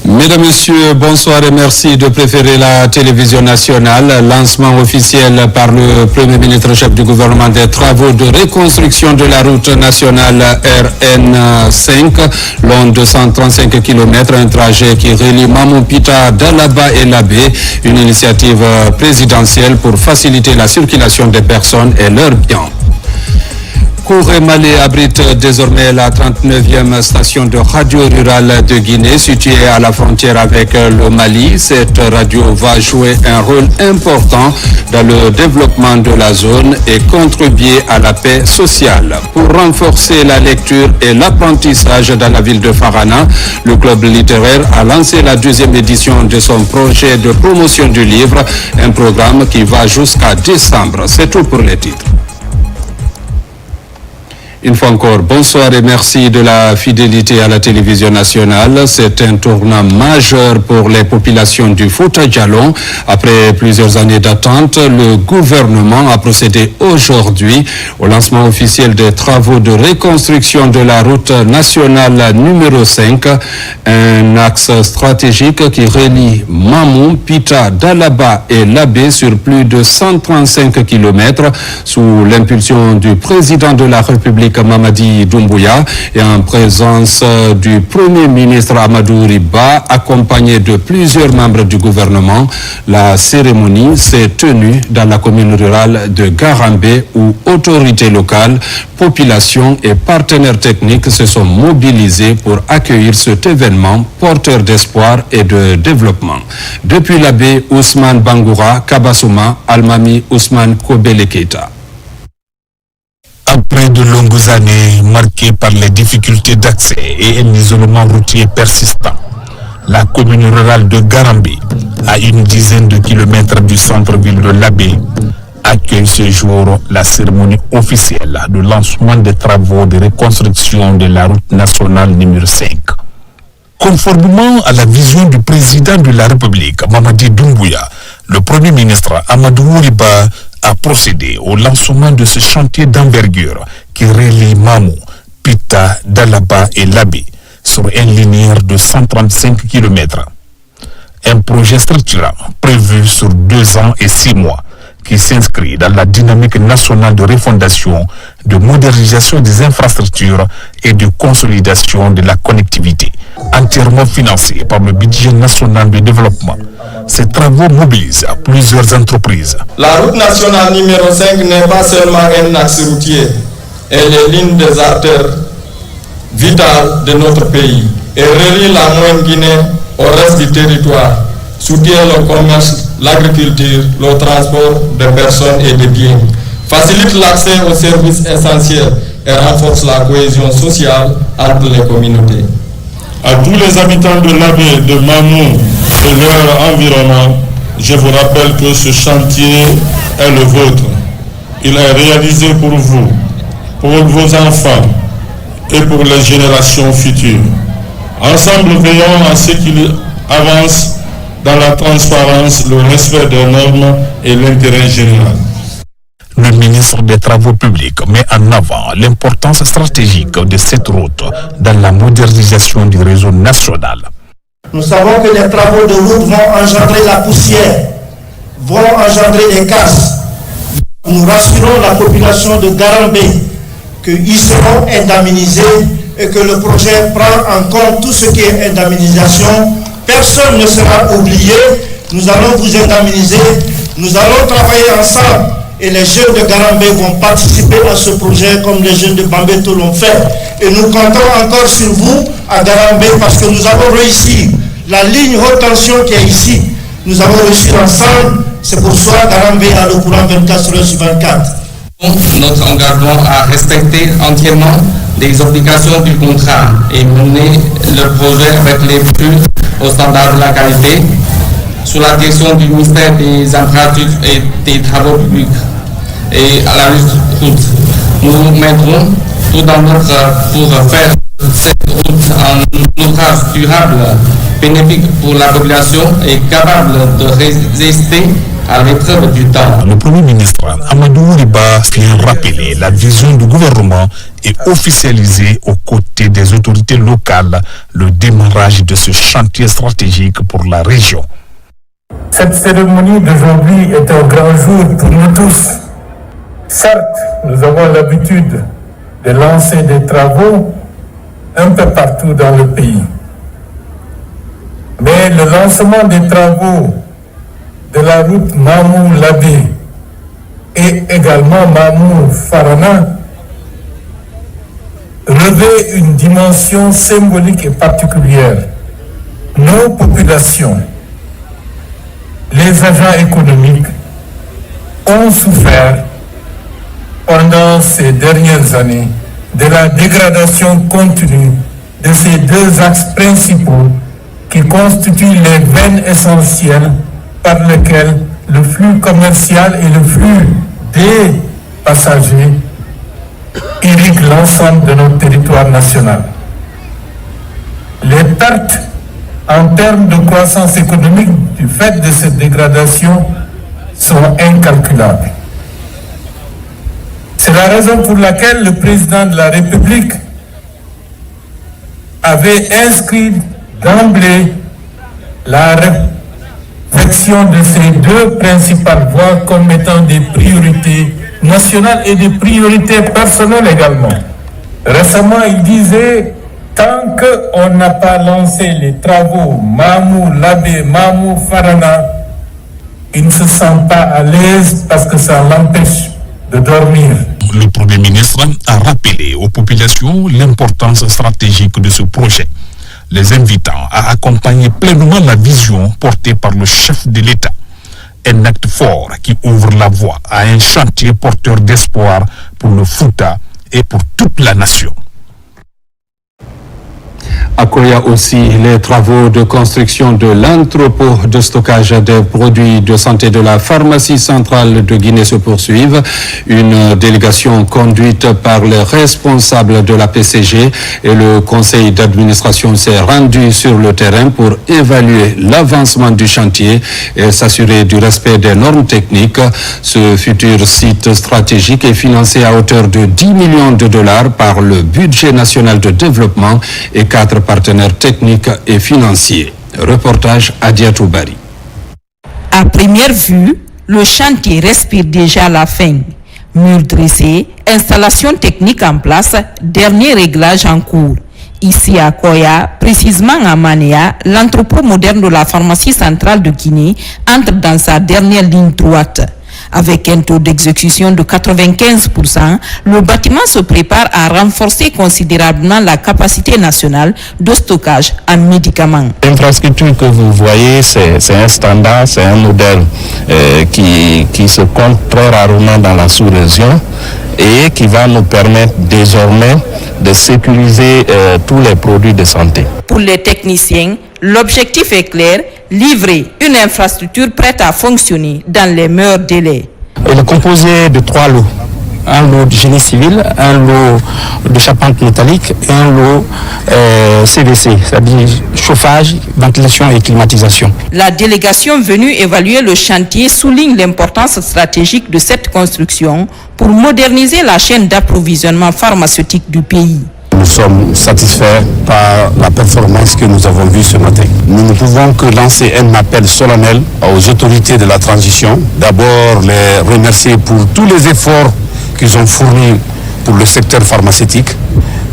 Mesdames, Messieurs, bonsoir et merci de préférer la télévision nationale. Lancement officiel par le Premier ministre chef du gouvernement des travaux de reconstruction de la route nationale RN5, long de 135 km, un trajet qui relie Mamoupita, Dalaba et Labé, une initiative présidentielle pour faciliter la circulation des personnes et leurs biens. Kouré-Malé abrite désormais la 39e station de radio rurale de Guinée, située à la frontière avec le Mali. Cette radio va jouer un rôle important dans le développement de la zone et contribuer à la paix sociale. Pour renforcer la lecture et l'apprentissage dans la ville de Farana, le club littéraire a lancé la 2e édition de son projet de promotion du livre, un programme qui va jusqu'à décembre. C'est tout pour les titres. Une fois encore, bonsoir et merci de la fidélité à la télévision nationale. C'est un tournant majeur pour les populations du Fouta-Djallon. Après plusieurs années d'attente, le gouvernement a procédé aujourd'hui au lancement officiel des travaux de reconstruction de la route nationale numéro 5, un axe stratégique qui relie Mamou, Pita, Dalaba et Labé sur plus de 135 km sous l'impulsion du président de la République Mamadi Doumbouya et en présence du Premier ministre Amadou Riba, accompagné de plusieurs membres du gouvernement. La cérémonie s'est tenue dans la commune rurale de Garambé où autorités locales, population et partenaires techniques se sont mobilisés pour accueillir cet événement porteur d'espoir et de développement. Depuis Labé, Ousmane Bangoura, Kabasouma, Almami Ousmane Kobele Keita. Après de longues années marquées par les difficultés d'accès et un isolement routier persistant, la commune rurale de Garambé, à une dizaine de kilomètres du centre-ville de Labé, accueille ce jour la cérémonie officielle de lancement des travaux de reconstruction de la route nationale numéro 5. Conformément à la vision du président de la République, Mamadi Doumbouya, le Premier ministre Amadou Riba a procédé au lancement de ce chantier d'envergure qui relie Mamou, Pita, Dalaba et Labé sur une linéaire de 135 km. Un projet structurant prévu sur 2 ans et 6 mois qui s'inscrit dans la dynamique nationale de refondation, de modernisation des infrastructures et de consolidation de la connectivité, entièrement financé par le budget national de développement. Ces travaux mobilisent plusieurs entreprises. La route nationale numéro 5 n'est pas seulement un axe routier, elle est l'une des artères vitales de notre pays et relie la Moyenne Guinée au reste du territoire, soutient le commerce, l'agriculture, le transport de personnes et de biens, facilite l'accès aux services essentiels et renforce la cohésion sociale entre les communautés. À tous les habitants de Labé, de Mamou et leur environnement, je vous rappelle que ce chantier est le vôtre. Il est réalisé pour vous, pour vos enfants et pour les générations futures. Ensemble, veillons à ce qu'il avance dans la transparence, le respect des normes et l'intérêt général. Le ministre des Travaux publics met en avant l'importance stratégique de cette route dans la modernisation du réseau national. Nous savons que les travaux de route vont engendrer la poussière, vont engendrer des casses. Nous rassurons la population de Garambé qu'ils seront indemnisés et que le projet prend en compte tout ce qui est indemnisation. Personne ne sera oublié. Nous allons vous indemniser. Nous allons travailler ensemble. Et les jeunes de Garambé vont participer à ce projet comme les jeunes de Bambeto l'ont fait. Et nous comptons encore sur vous à Garambé parce que nous avons réussi. La ligne haute tension qui est ici, nous avons réussi ensemble. C'est pour ça que Garambé a le courant 24/24. Notre engagement à respecter entièrement les obligations du contrat et mener le projet avec les plus hauts standards de la qualité sous la direction du ministère des Infrastructures et des Travaux publics et à la route. Nous mettrons tout dans notre pour faire cette route un ouvrage durable, bénéfique pour la population et capable de résister à l'épreuve du temps. Le Premier ministre Amadou Riba vient rappeler la vision du gouvernement et officialiser aux côtés des autorités locales le démarrage de ce chantier stratégique pour la région. Cette cérémonie d'aujourd'hui est un grand jour pour nous tous. Certes, nous avons l'habitude de lancer des travaux un peu partout dans le pays. Mais le lancement des travaux de la route Mamou-Labé et également Mamou-Farana revêt une dimension symbolique et particulière. Nos populations, les agents économiques ont souffert pendant ces dernières années de la dégradation continue de ces deux axes principaux qui constituent les veines essentielles par lesquelles le flux commercial et le flux des passagers irriguent l'ensemble de notre territoire national. Les pertes en termes de croissance économique du fait de cette dégradation sont incalculables. C'est la raison pour laquelle le président de la République avait inscrit d'emblée la réflexion de ces deux principales voies comme étant des priorités nationales et des priorités personnelles également. Récemment, il disait, tant qu'on n'a pas lancé les travaux Mamou, Labé, Mamou, Farana, il ne se sent pas à l'aise parce que ça l'empêche de dormir. Le Premier ministre a rappelé aux populations l'importance stratégique de ce projet, les invitant à accompagner pleinement la vision portée par le chef de l'État. Un acte fort qui ouvre la voie à un chantier porteur d'espoir pour le Fouta et pour toute la nation. À Koya aussi, les travaux de construction de l'entrepôt de stockage des produits de santé de la pharmacie centrale de Guinée se poursuivent. Une délégation conduite par les responsables de la PCG et le conseil d'administration s'est rendue sur le terrain pour évaluer l'avancement du chantier et s'assurer du respect des normes techniques. Ce futur site stratégique est financé à hauteur de 10 millions de dollars par le budget national de développement et 4 partenaires techniques et financiers. Reportage Adiatou Bari. À première vue, le chantier respire déjà la fin. Murs dressés, installation technique en place, dernier réglage en cours. Ici à Koya, précisément à Manéa, l'entrepôt moderne de la pharmacie centrale de Guinée entre dans sa dernière ligne droite. Avec un taux d'exécution de 95%, le bâtiment se prépare à renforcer considérablement la capacité nationale de stockage en médicaments. L'infrastructure que vous voyez, c'est un standard, c'est un modèle qui se compte très rarement dans la sous-région et qui va nous permettre désormais de sécuriser tous les produits de santé. Pour les techniciens, l'objectif est clair, livrer une infrastructure prête à fonctionner dans les meilleurs délais. Il est composé de 3 lots. Un lot de génie civil, un lot de charpente métallique et un lot CVC, c'est-à-dire chauffage, ventilation et climatisation. La délégation venue évaluer le chantier souligne l'importance stratégique de cette construction pour moderniser la chaîne d'approvisionnement pharmaceutique du pays. Nous sommes satisfaits par la performance que nous avons vue ce matin. Nous ne pouvons que lancer un appel solennel aux autorités de la transition. D'abord, les remercier pour tous les efforts qu'ils ont fournis pour le secteur pharmaceutique,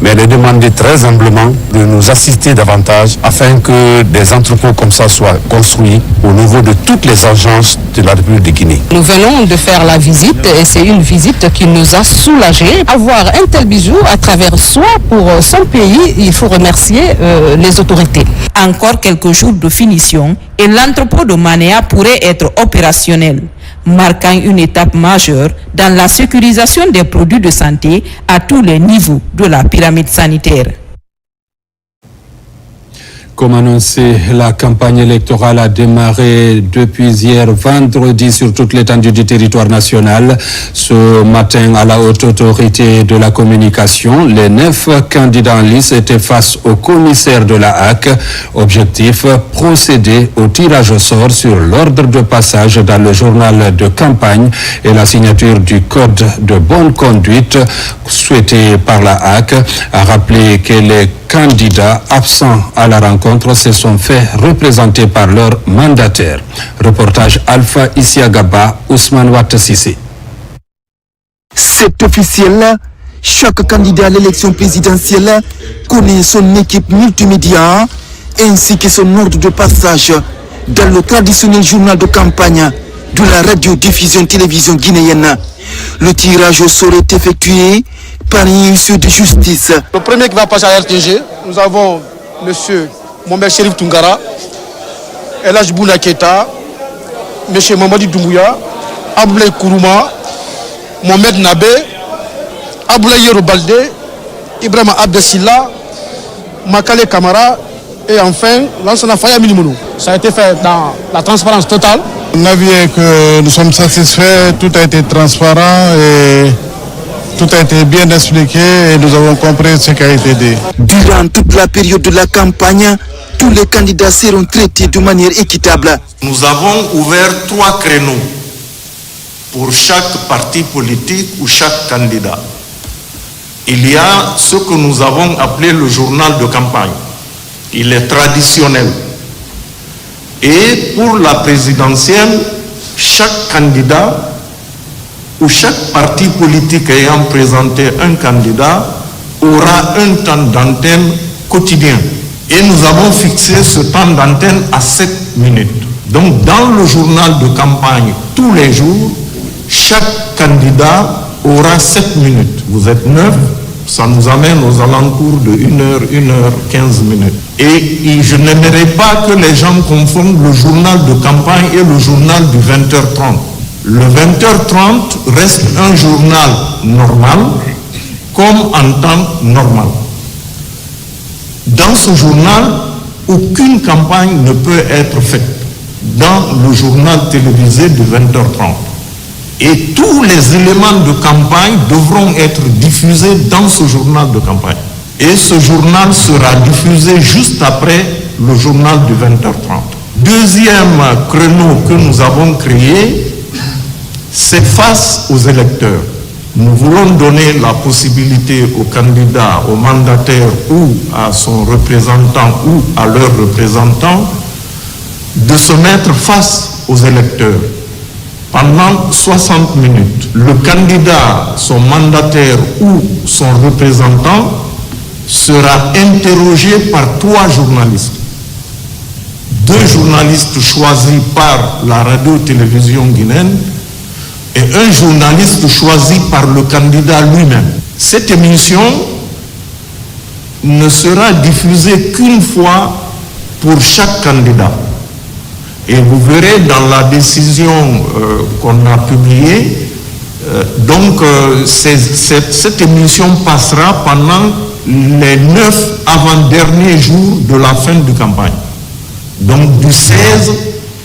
mais les demander très humblement de nous assister davantage afin que des entrepôts comme ça soient construits au niveau de toutes les agences de la République de Guinée. Nous venons de faire la visite et c'est une visite qui nous a soulagés. Avoir un tel bijou à travers soi pour son pays, il faut remercier les autorités. Encore quelques jours de finition et l'entrepôt de Manéa pourrait être opérationnel, marquant une étape majeure dans la sécurisation des produits de santé à tous les niveaux de la pyramide sanitaire. Comme annoncé, la campagne électorale a démarré depuis hier vendredi sur toute l'étendue du territoire national. Ce matin, à la haute autorité de la communication, les 9 candidats en lice étaient face au commissaire de la HAC. Objectif, procéder au tirage au sort sur l'ordre de passage dans le journal de campagne et la signature du code de bonne conduite souhaité par la HAC. A rappelé que les candidats absents à la rencontre se sont fait représenter par leur mandataire. Reportage Alpha Isiagaba, Ousmane Ouattacissé. C'est officiel, chaque candidat à l'élection présidentielle connaît son équipe multimédia ainsi que son ordre de passage dans le traditionnel journal de campagne de la radiodiffusion télévision guinéenne. Le tirage au sort est effectué par une issue de justice. Le premier qui va passer à RTG, nous avons M. Mohamed Cherif Tungara, Elhaj Bouna Keita, M. Mamadi Doumbouya, Abdoulaye Kourouma, Mohamed Nabé, Abdoulaye Yero Baldé, Ibrahim Abdessila, Makale Kamara et enfin Lansana Faya Minimono. Ça a été fait dans la transparence totale. L'avis est que nous sommes satisfaits, tout a été transparent et tout a été bien expliqué et nous avons compris ce qui a été dit. Durant toute la période de la campagne, tous les candidats seront traités de manière équitable. Nous avons ouvert 3 créneaux pour chaque parti politique ou chaque candidat. Il y a ce que nous avons appelé le journal de campagne. Il est traditionnel. Et pour la présidentielle, chaque candidat ou chaque parti politique ayant présenté un candidat aura un temps d'antenne quotidien. Et nous avons fixé ce temps d'antenne à 7 minutes. Donc dans le journal de campagne, tous les jours, chaque candidat aura 7 minutes. Vous êtes 9, ça nous amène aux alentours de 1h15 minutes. Et je n'aimerais pas que les gens confondent le journal de campagne et le journal du 20h30. Le 20h30 reste un journal normal, comme en temps normal. Dans ce journal, aucune campagne ne peut être faite dans le journal télévisé de 20h30. Et tous les éléments de campagne devront être diffusés dans ce journal de campagne. Et ce journal sera diffusé juste après le journal de 20h30. Deuxième créneau que nous avons créé, c'est face aux électeurs. Nous voulons donner la possibilité aux candidats, aux mandataires ou à son représentant ou à leur représentant de se mettre face aux électeurs pendant 60 minutes. Le candidat, son mandataire ou son représentant sera interrogé par 3 journalistes. 2 journalistes choisis par la radio-télévision guinéenne et un journaliste choisi par le candidat lui-même. Cette émission ne sera diffusée qu'une fois pour chaque candidat. Et vous verrez dans la décision qu'on a publiée, cette émission passera pendant les 9 avant-derniers jours de la fin de campagne. Donc du 16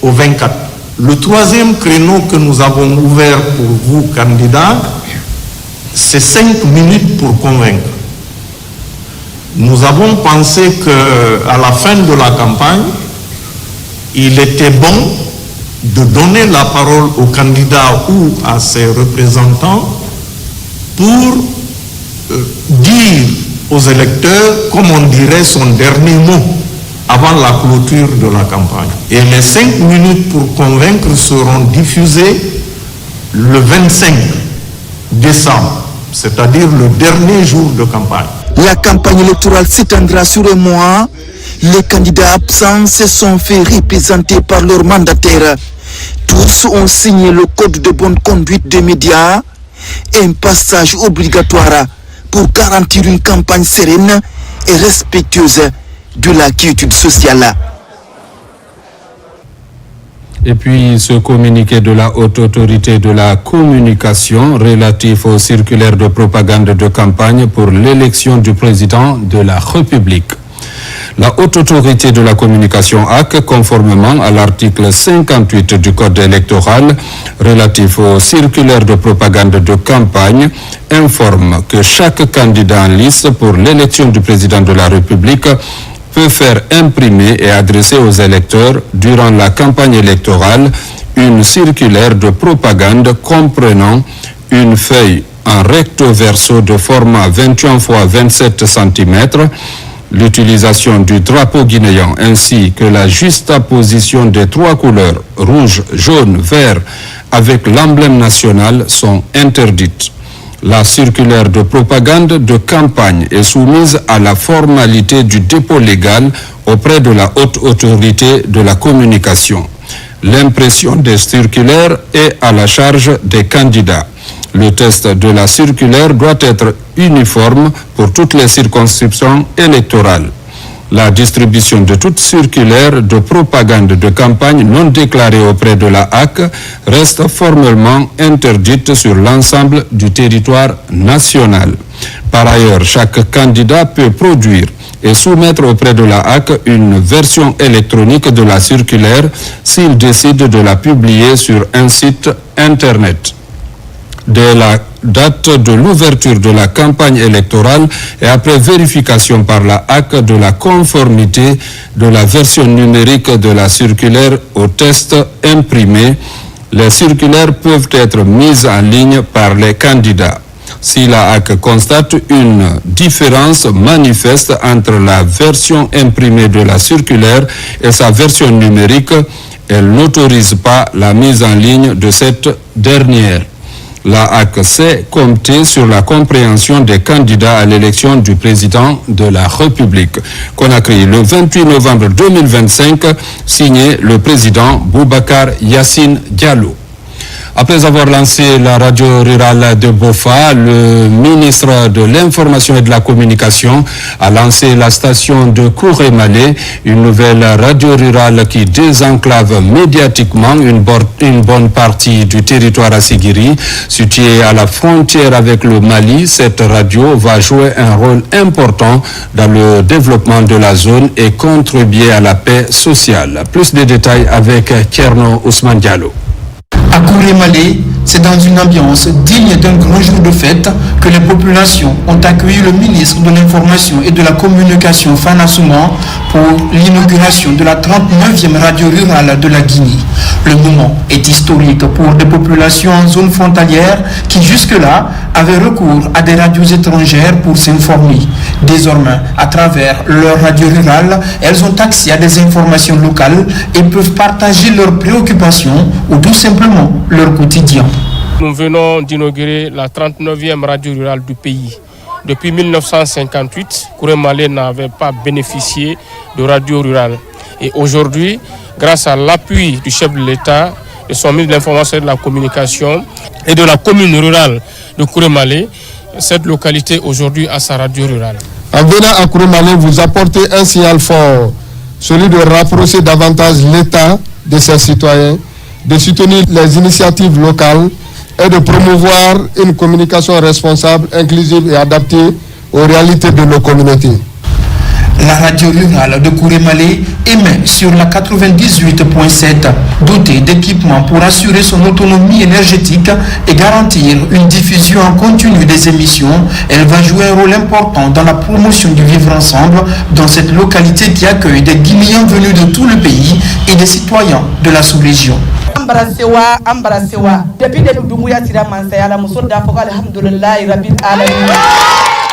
au 24. Le troisième créneau que nous avons ouvert pour vous, candidats, c'est 5 minutes pour convaincre. Nous avons pensé qu'à la fin de la campagne, il était bon de donner la parole aux candidats ou à ses représentants pour dire aux électeurs, comme on dirait, son dernier mot avant la clôture de la campagne. Et les 5 minutes pour convaincre seront diffusées le 25 décembre, c'est-à-dire le dernier jour de campagne. La campagne électorale s'étendra sur un mois. Les candidats absents se sont fait représenter par leurs mandataires. Tous ont signé le code de bonne conduite des médias, un passage obligatoire pour garantir une campagne sereine et respectueuse de la quiétude sociale. Et puis ce communiqué de la haute autorité de la communication relatif aux circulaires de propagande de campagne pour l'élection du président de la République. La Haute Autorité de la Communication HAC, conformément à l'article 58 du Code électoral relatif aux circulaires de propagande de campagne, informe que chaque candidat en liste pour l'élection du président de la République peut faire imprimer et adresser aux électeurs durant la campagne électorale une circulaire de propagande comprenant une feuille en recto verso de format 21 x 27 cm, l'utilisation du drapeau guinéen ainsi que la juxtaposition des trois couleurs rouge, jaune, vert avec l'emblème national sont interdites. La circulaire de propagande de campagne est soumise à la formalité du dépôt légal auprès de la Haute Autorité de la Communication. L'impression des circulaires est à la charge des candidats. Le test de la circulaire doit être uniforme pour toutes les circonscriptions électorales. La distribution de toute circulaire de propagande de campagne non déclarée auprès de la HAC reste formellement interdite sur l'ensemble du territoire national. Par ailleurs, chaque candidat peut produire et soumettre auprès de la HAC une version électronique de la circulaire s'il décide de la publier sur un site Internet. Dès la date de l'ouverture de la campagne électorale et après vérification par la HAC de la conformité de la version numérique de la circulaire au test imprimé, les circulaires peuvent être mises en ligne par les candidats. Si la HAC constate une différence manifeste entre la version imprimée de la circulaire et sa version numérique, elle n'autorise pas la mise en ligne de cette dernière. La HAC sait compter sur la compréhension des candidats à l'élection du président de la République. Conakry, le 28 novembre 2025, signé le président Boubacar Yassine Diallo. Après avoir lancé la radio rurale de Bofa, le ministre de l'Information et de la Communication a lancé la station de Kouré-Malé, une nouvelle radio rurale qui désenclave médiatiquement une bonne partie du territoire assigiri. Située à la frontière avec le Mali, cette radio va jouer un rôle important dans le développement de la zone et contribuer à la paix sociale. Plus de détails avec Tierno Ousmane Diallo. À Kouré-Malé, c'est dans une ambiance digne d'un grand jour de fête que les populations ont accueilli le ministre de l'Information et de la Communication, Fana Souman, pour l'inauguration de la 39e radio rurale de la Guinée. Le moment est historique pour des populations en zone frontalière qui jusque-là avaient recours à des radios étrangères pour s'informer. Désormais, à travers leur radio rurale, elles ont accès à des informations locales et peuvent partager leurs préoccupations ou tout simplement leur quotidien. Nous venons d'inaugurer la 39e radio rurale du pays. Depuis 1958, Kouré-Malé n'avait pas bénéficié de radio rurale. Et aujourd'hui, grâce à l'appui du chef de l'État, de son ministre de l'Information et de la Communication et de la commune rurale de Kouré-Malé, cette localité aujourd'hui a sa radio rurale. En venant à Kouré-Malé, vous apportez un signal fort, celui de rapprocher davantage l'État de ses citoyens, de soutenir les initiatives locales et de promouvoir une communication responsable, inclusive et adaptée aux réalités de nos communautés. La radio rurale de Kouré-Malé émet sur la 98.7, dotée d'équipements pour assurer son autonomie énergétique et garantir une diffusion en continu des émissions. Elle va jouer un rôle important dans la promotion du vivre ensemble dans cette localité qui accueille des Guinéens venus de tout le pays et des citoyens de la sous-région.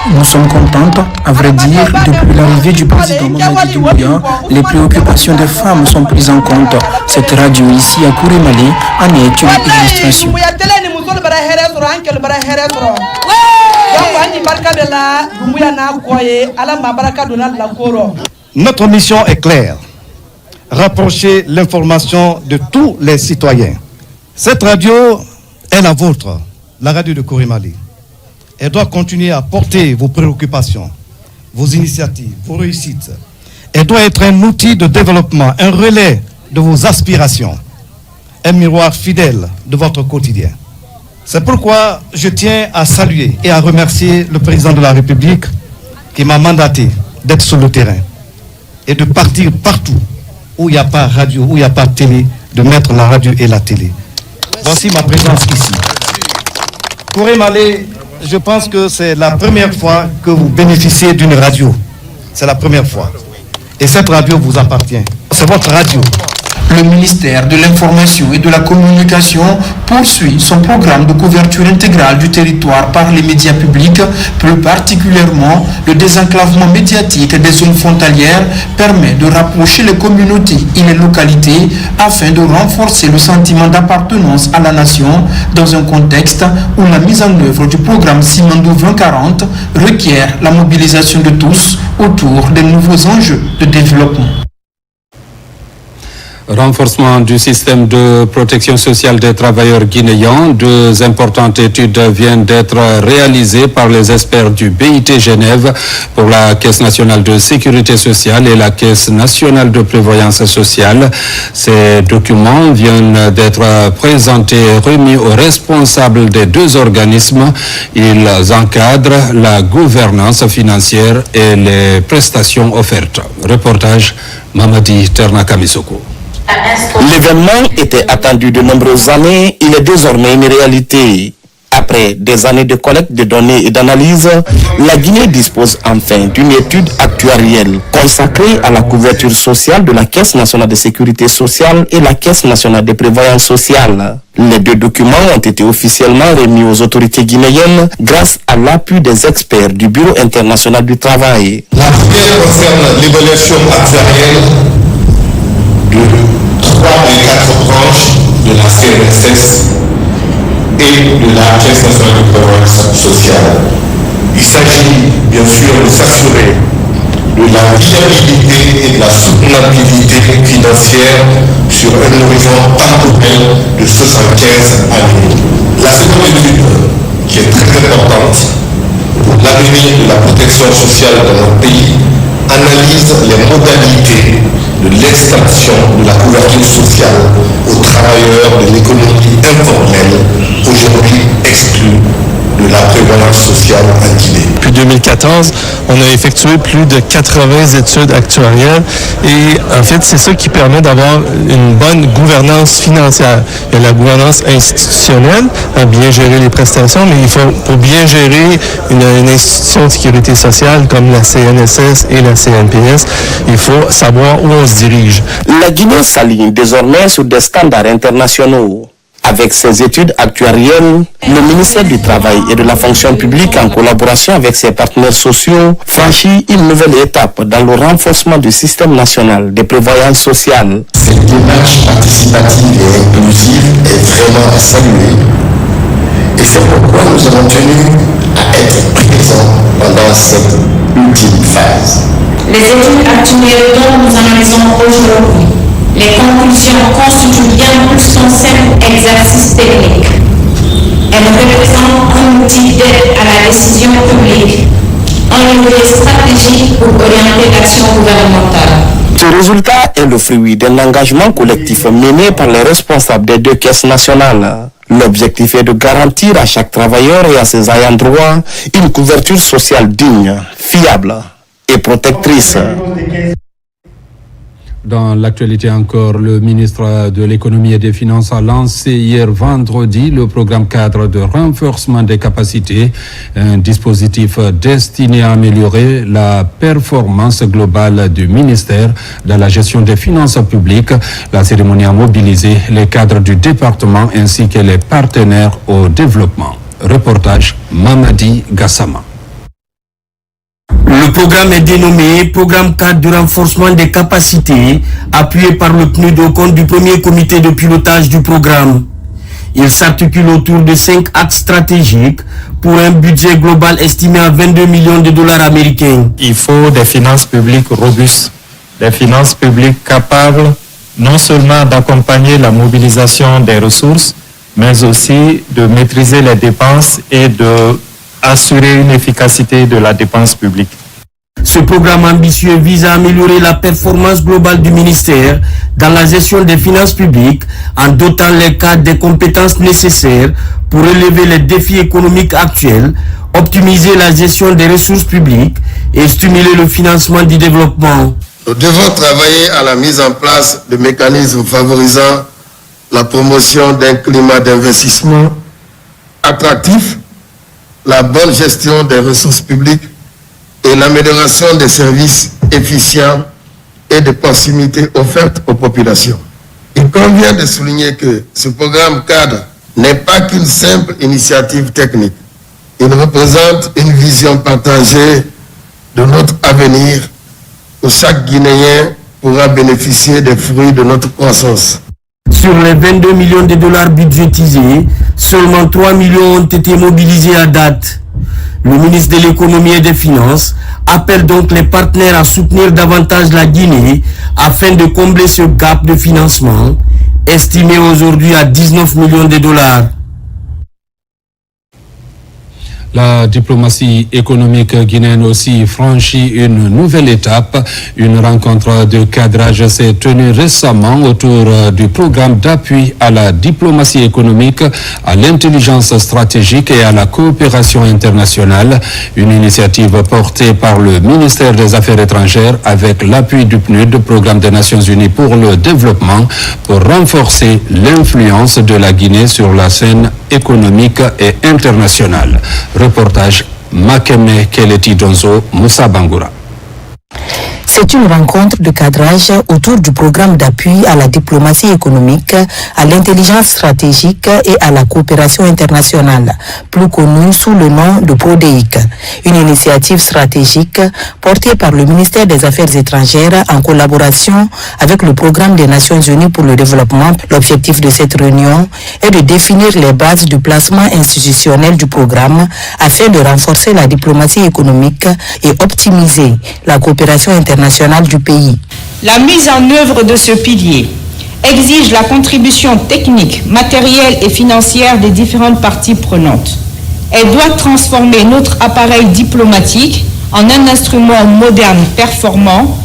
Nous sommes contentes, à vrai dire, depuis l'arrivée du président Mamadi Doumbouya, les préoccupations des femmes sont prises en compte. Cette radio ici à Kouré-Malé en est une illustration. Notre mission est claire. Rapprocher l'information de tous les citoyens. Cette radio est la vôtre, la radio de Kouré-Malé. Elle doit continuer à porter vos préoccupations, vos initiatives, vos réussites. Elle doit être un outil de développement, un relais de vos aspirations, un miroir fidèle de votre quotidien. C'est pourquoi je tiens à saluer et à remercier le président de la République qui m'a mandaté d'être sur le terrain. et de partir partout où il n'y a pas radio, où il n'y a pas télé, de mettre la radio et la télé. Voici ma présence ici. Kouré Malé, je pense que c'est la première fois que vous bénéficiez d'une radio. C'est la première fois. Et cette radio vous appartient. C'est votre radio. Le ministère de l'Information et de la Communication poursuit son programme de couverture intégrale du territoire par les médias publics. Plus particulièrement, le désenclavement médiatique des zones frontalières permet de rapprocher les communautés et les localités afin de renforcer le sentiment d'appartenance à la nation dans un contexte où la mise en œuvre du programme Simandou 2040 requiert la mobilisation de tous autour des nouveaux enjeux de développement. Renforcement du système de protection sociale des travailleurs guinéens. Deux importantes études viennent d'être réalisées par les experts du BIT Genève pour la Caisse nationale de sécurité sociale et la Caisse nationale de prévoyance sociale. Ces documents viennent d'être présentés et remis aux responsables des deux organismes. Ils encadrent la gouvernance financière et les prestations offertes. Reportage Mamadi Ternakamisoko. L'événement était attendu de nombreuses années, il est désormais une réalité. Après des années de collecte de données et d'analyse, la Guinée dispose enfin d'une étude actuarielle consacrée à la couverture sociale de la Caisse nationale de sécurité sociale et la Caisse nationale de prévoyance sociale. Les deux documents ont été officiellement remis aux autorités guinéennes grâce à l'appui des experts du Bureau international du travail. La première concerne l'évaluation actuarielle de 3 des 4 branches de la CNSS et de la Caisse nationale de prévoyance sociale. Il s'agit bien sûr de s'assurer de la viabilité et de la soutenabilité financière sur un horizon temporel de 75 années. La seconde étude, qui est très importante pour l'avenir de la protection sociale dans notre pays, analyse les modalités de l'extension de la couverture sociale aux travailleurs de l'économie informelle, aujourd'hui exclus de la prévoyance sociale en Guinée. Depuis 2014, on a effectué plus de 80 études actuarielles et en fait, c'est ça qui permet d'avoir une bonne gouvernance financière. Il y a la gouvernance institutionnelle, à bien gérer les prestations, mais il faut, pour bien gérer une institution de sécurité sociale comme la CNSS et la CNPS, il faut savoir où on se dirige. La Guinée s'aligne désormais sur des standards internationaux. Avec ces études actuarielles, le ministère du Travail et de la Fonction publique, en collaboration avec ses partenaires sociaux, franchit une nouvelle étape dans le renforcement du système national de prévoyance sociale. Cette démarche participative et inclusive est vraiment à saluer et c'est pourquoi nous avons tenu à être présents pendant cette ultime phase. Les études actuelles dont nous analysons aujourd'hui, les conclusions constituent bien plus qu'un simple exercice technique. Elles représentent un outil d'aide à la décision publique, un levier stratégique pour orienter l'action gouvernementale. Ce résultat est le fruit d'un engagement collectif mené par les responsables des deux caisses nationales. L'objectif est de garantir à chaque travailleur et à ses ayants droit une couverture sociale digne, fiable et protectrice. Dans l'actualité encore, le ministre de l'économie et des finances a lancé hier vendredi le programme cadre de renforcement des capacités, un dispositif destiné à améliorer la performance globale du ministère dans la gestion des finances publiques. La cérémonie a mobilisé les cadres du département ainsi que les partenaires au développement. Reportage Mamadi Gassama. Le programme est dénommé Programme cadre de renforcement des capacités, appuyé par le PNUD au compte du premier comité de pilotage du programme. Il s'articule autour de 5 axes stratégiques pour un budget global estimé à 22 millions de dollars américains. Il faut des finances publiques robustes, des finances publiques capables non seulement d'accompagner la mobilisation des ressources, mais aussi de maîtriser les dépenses et de assurer une efficacité de la dépense publique. Ce programme ambitieux vise à améliorer la performance globale du ministère dans la gestion des finances publiques en dotant les cadres des compétences nécessaires pour relever les défis économiques actuels, optimiser la gestion des ressources publiques et stimuler le financement du développement. Nous devons travailler à la mise en place de mécanismes favorisant la promotion d'un climat d'investissement attractif, la bonne gestion des ressources publiques et l'amélioration des services efficients et de proximité offertes aux populations. Il convient de souligner que ce programme cadre n'est pas qu'une simple initiative technique. Il représente une vision partagée de notre avenir où chaque Guinéen pourra bénéficier des fruits de notre croissance. Sur les 22 millions de dollars budgétisés, seulement 3 millions ont été mobilisés à date. Le ministre de l'économie et des finances appelle donc les partenaires à soutenir davantage la Guinée afin de combler ce gap de financement, estimé aujourd'hui à 19 millions de dollars. La diplomatie économique guinéenne aussi franchit une nouvelle étape. Une rencontre de cadrage s'est tenue récemment autour du programme d'appui à la diplomatie économique, à l'intelligence stratégique et à la coopération internationale. Une initiative portée par le ministère des Affaires étrangères avec l'appui du PNUD, Programme des Nations Unies pour le développement, pour renforcer l'influence de la Guinée sur la scène économique et internationale. Reportage Makeme Keleti Donzo, Moussa Bangoura. C'est une rencontre de cadrage autour du programme d'appui à la diplomatie économique, à l'intelligence stratégique et à la coopération internationale, plus connue sous le nom de PRODEIC. Une initiative stratégique portée par le ministère des Affaires étrangères en collaboration avec le Programme des Nations Unies pour le développement. L'objectif de cette réunion est de définir les bases du placement institutionnel du programme afin de renforcer la diplomatie économique et optimiser la coopération internationale du pays. La mise en œuvre de ce pilier exige la contribution technique, matérielle et financière des différentes parties prenantes. Elle doit transformer notre appareil diplomatique en un instrument moderne, performant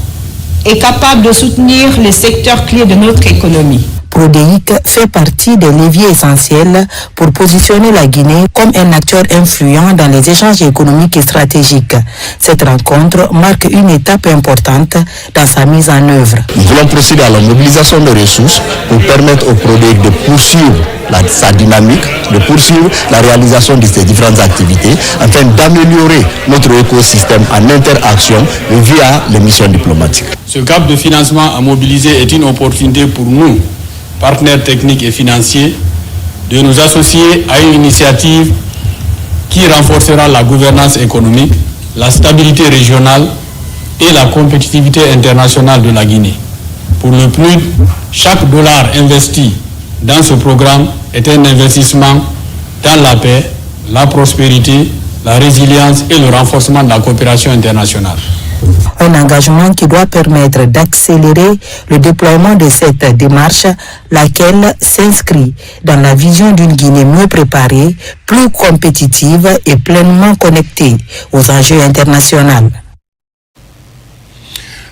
et capable de soutenir les secteurs clés de notre économie. PRODEIC fait partie des leviers essentiels pour positionner la Guinée comme un acteur influent dans les échanges économiques et stratégiques. Cette rencontre marque une étape importante dans sa mise en œuvre. Nous voulons procéder à la mobilisation de ressources pour permettre au PRODEIC de poursuivre sa dynamique, de poursuivre la réalisation de ces différentes activités afin d'améliorer notre écosystème en interaction via les missions diplomatiques. Ce gap de financement à mobiliser est une opportunité pour nous, partenaires techniques et financiers, de nous associer à une initiative qui renforcera la gouvernance économique, la stabilité régionale et la compétitivité internationale de la Guinée. Pour le PNUD, chaque dollar investi dans ce programme est un investissement dans la paix, la prospérité, la résilience et le renforcement de la coopération internationale. Un engagement qui doit permettre d'accélérer le déploiement de cette démarche, laquelle s'inscrit dans la vision d'une Guinée mieux préparée, plus compétitive et pleinement connectée aux enjeux internationaux.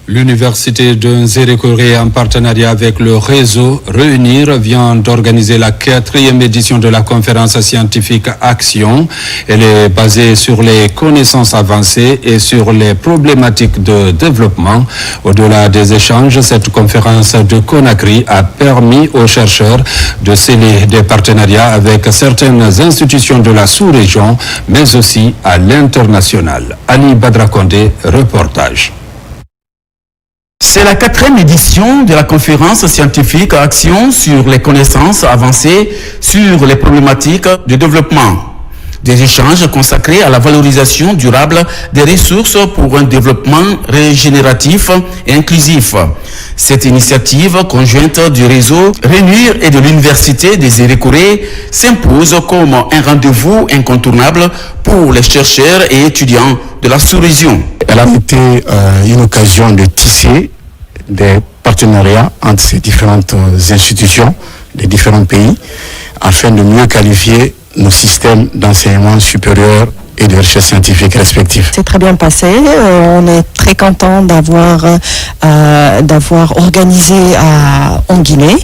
L'université de Nzérékoré, en partenariat avec le réseau Réunir, vient d'organiser la 4e édition de la conférence scientifique Action. Elle est basée sur les connaissances avancées et sur les problématiques de développement. Au-delà des échanges, cette conférence de Conakry a permis aux chercheurs de sceller des partenariats avec certaines institutions de la sous-région, mais aussi à l'international. Ali Badrakonde, reportage. C'est la 4e édition de la conférence scientifique Action sur les connaissances avancées sur les problématiques de développement. Des échanges consacrés à la valorisation durable des ressources pour un développement régénératif et inclusif. Cette initiative conjointe du réseau Réunir et de l'Université des Nzérékoré s'impose comme un rendez-vous incontournable pour les chercheurs et étudiants de la sous-région. Elle a été une occasion de tisser des partenariats entre ces différentes institutions des différents pays afin de mieux qualifier nos systèmes d'enseignement supérieur et de recherche scientifique respectifs. C'est très bien passé. On est très content d'avoir organisé en Guinée.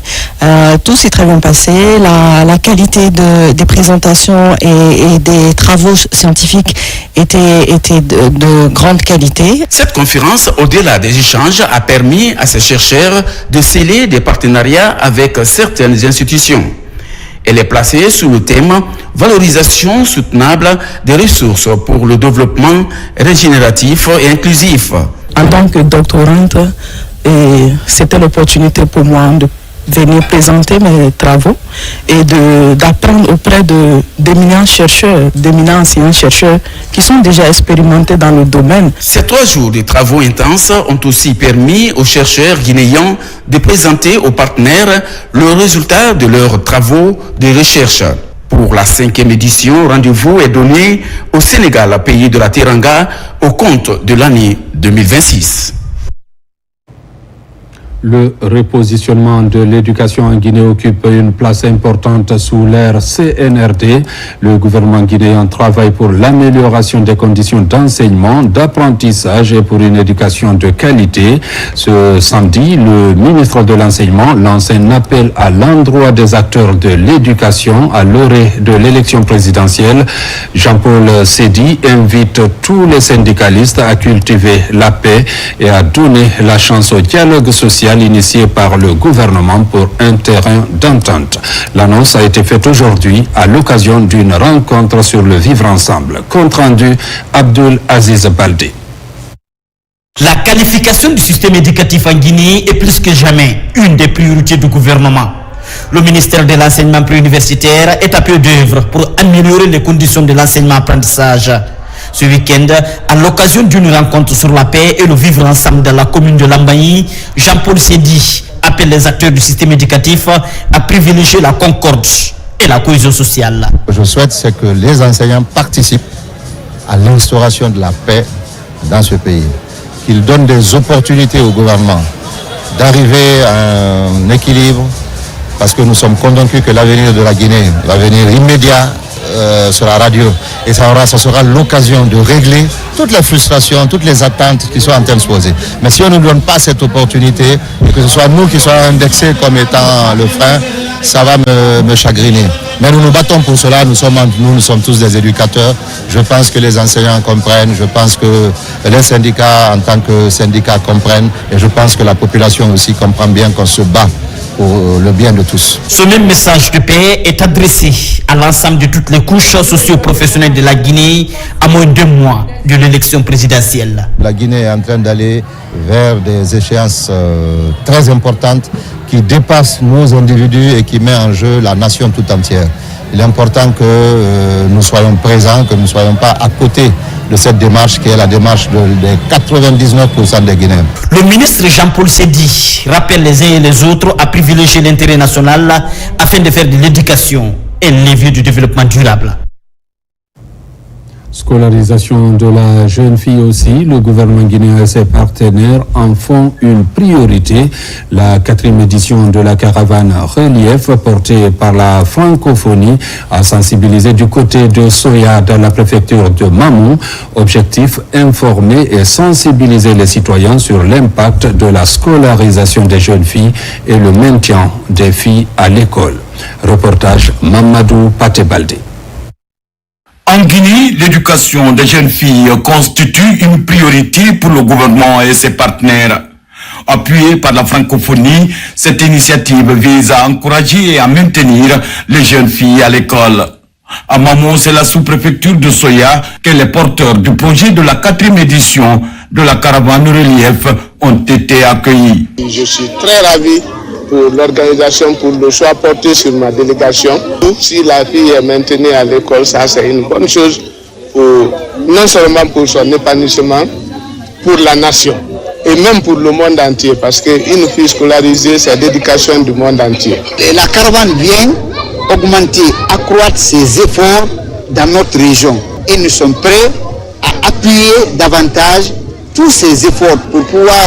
Tout s'est très bien passé. La qualité des présentations et des travaux scientifiques était de grande qualité. Cette conférence, au-delà des échanges, a permis à ces chercheurs de sceller des partenariats avec certaines institutions. Elle est placée sous le thème « Valorisation soutenable des ressources pour le développement régénératif et inclusif ». En tant que doctorante, c'était l'opportunité pour moi de venir présenter mes travaux et d'apprendre auprès d'éminents chercheurs, d'éminents enseignants-chercheurs qui sont déjà expérimentés dans le domaine. Ces 3 jours de travaux intenses ont aussi permis aux chercheurs guinéens de présenter aux partenaires le résultat de leurs travaux de recherche. Pour la 5e édition, rendez-vous est donné au Sénégal, pays de la Teranga, au compte de l'année 2026. Le repositionnement de l'éducation en Guinée occupe une place importante sous l'ère CNRD. Le gouvernement guinéen travaille pour l'amélioration des conditions d'enseignement, d'apprentissage et pour une éducation de qualité. Ce samedi, le ministre de l'Enseignement lance un appel à l'endroit des acteurs de l'éducation à l'orée de l'élection présidentielle. Jean-Paul Sédi invite tous les syndicalistes à cultiver la paix et à donner la chance au dialogue social initié par le gouvernement pour un terrain d'entente. L'annonce a été faite aujourd'hui à l'occasion d'une rencontre sur le vivre ensemble. Compte rendu, Abdul Aziz Baldé. La qualification du système éducatif en Guinée est plus que jamais une des priorités du gouvernement. Le ministère de l'enseignement préuniversitaire est à peu d'œuvre pour améliorer les conditions de l'enseignement-apprentissage. Ce week-end, à l'occasion d'une rencontre sur la paix et le vivre ensemble dans la commune de Lambaye, Jean-Paul Sédi appelle les acteurs du système éducatif à privilégier la concorde et la cohésion sociale. Je souhaite c'est que les enseignants participent à l'instauration de la paix dans ce pays, qu'ils donnent des opportunités au gouvernement d'arriver à un équilibre, parce que nous sommes convaincus que l'avenir de la Guinée, l'avenir immédiat, sera radieux et ça sera l'occasion de régler toutes les frustrations, toutes les attentes qui sont en train de se poser. Mais si on ne nous donne pas cette opportunité et que ce soit nous qui soyons indexés comme étant le frein, ça va me chagriner. Mais nous nous battons pour cela, nous sommes tous des éducateurs. Je pense que les enseignants comprennent, je pense que les syndicats en tant que syndicats comprennent et je pense que la population aussi comprend bien qu'on se bat pour le bien de tous. Ce même message de paix est adressé à l'ensemble de toutes les couches socio-professionnelles de la Guinée à moins de 2 mois de l'élection présidentielle. La Guinée est en train d'aller vers des échéances très importantes qui dépassent nos individus et qui mettent en jeu la nation tout entière. Il est important que nous soyons présents, que nous ne soyons pas à côté de cette démarche qui est la démarche des 99% des Guinéens. Le ministre Jean-Paul Sédi rappelle les uns et les autres à privilégier l'intérêt national afin de faire de l'éducation un levier du développement durable. Scolarisation de la jeune fille aussi, le gouvernement guinéen et ses partenaires en font une priorité. La 4e édition de la caravane Relief portée par la francophonie a sensibilisé du côté de Soya dans la préfecture de Mamou. Objectif, informer et sensibiliser les citoyens sur l'impact de la scolarisation des jeunes filles et le maintien des filles à l'école. Reportage Mamadou Patebalde. En Guinée, l'éducation des jeunes filles constitue une priorité pour le gouvernement et ses partenaires. Appuyée par la francophonie, cette initiative vise à encourager et à maintenir les jeunes filles à l'école. À Mamou, c'est la sous-préfecture de Soya que les porteurs du projet de la 4e édition de la caravane Relief ont été accueillis. Je suis très ravi pour l'organisation, pour le choix porté sur ma délégation. Si la fille est maintenue à l'école, ça c'est une bonne chose, non seulement pour son épanouissement, pour la nation et même pour le monde entier, parce qu'une fille scolarisée, c'est l'éducation du monde entier. Et la caravane vient augmenter, accroître ses efforts dans notre région. Et nous sommes prêts à appuyer davantage tous ces efforts pour pouvoir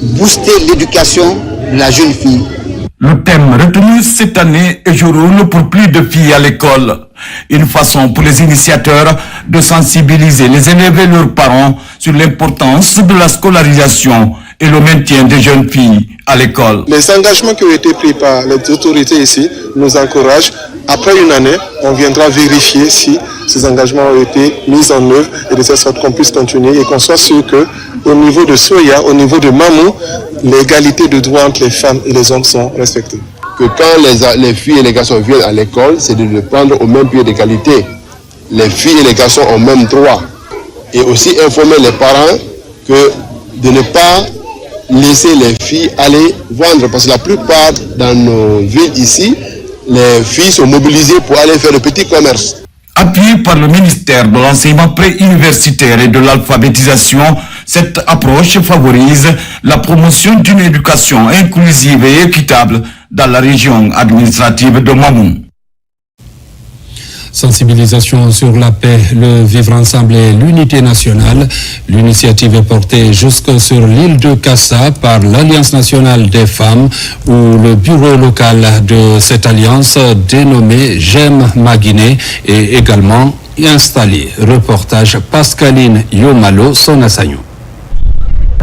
booster l'éducation de la jeune fille. Le thème retenu cette année est « Je roule pour plus de filles à l'école ». Une façon pour les initiateurs de sensibiliser les élèves et leurs parents sur l'importance de la scolarisation et le maintien des jeunes filles à l'école. Les engagements qui ont été pris par les autorités ici nous encouragent. Après une année, on viendra vérifier si ces engagements ont été mis en œuvre et de cette sorte qu'on puisse continuer et qu'on soit sûr qu'au niveau de Soya, au niveau de Mamou, l'égalité de droits entre les femmes et les hommes sont respectées. Que quand les filles et les garçons viennent à l'école, c'est de les prendre au même pied d'égalité. Les filles et les garçons ont même droit. Et aussi informer les parents que de ne pas laisser les filles aller vendre. Parce que la plupart dans nos villes ici, les filles sont mobilisées pour aller faire le petit commerce. Appuyé par le ministère de l'enseignement pré-universitaire et de l'alphabétisation, cette approche favorise la promotion d'une éducation inclusive et équitable dans la région administrative de Mamou. Sensibilisation sur la paix, le vivre ensemble et l'unité nationale. L'initiative est portée jusque sur l'île de Kassa par l'Alliance nationale des femmes où le bureau local de cette alliance dénommé J'aime ma Guinée est également installé. Reportage Pascaline Yomalo, Sonasagno.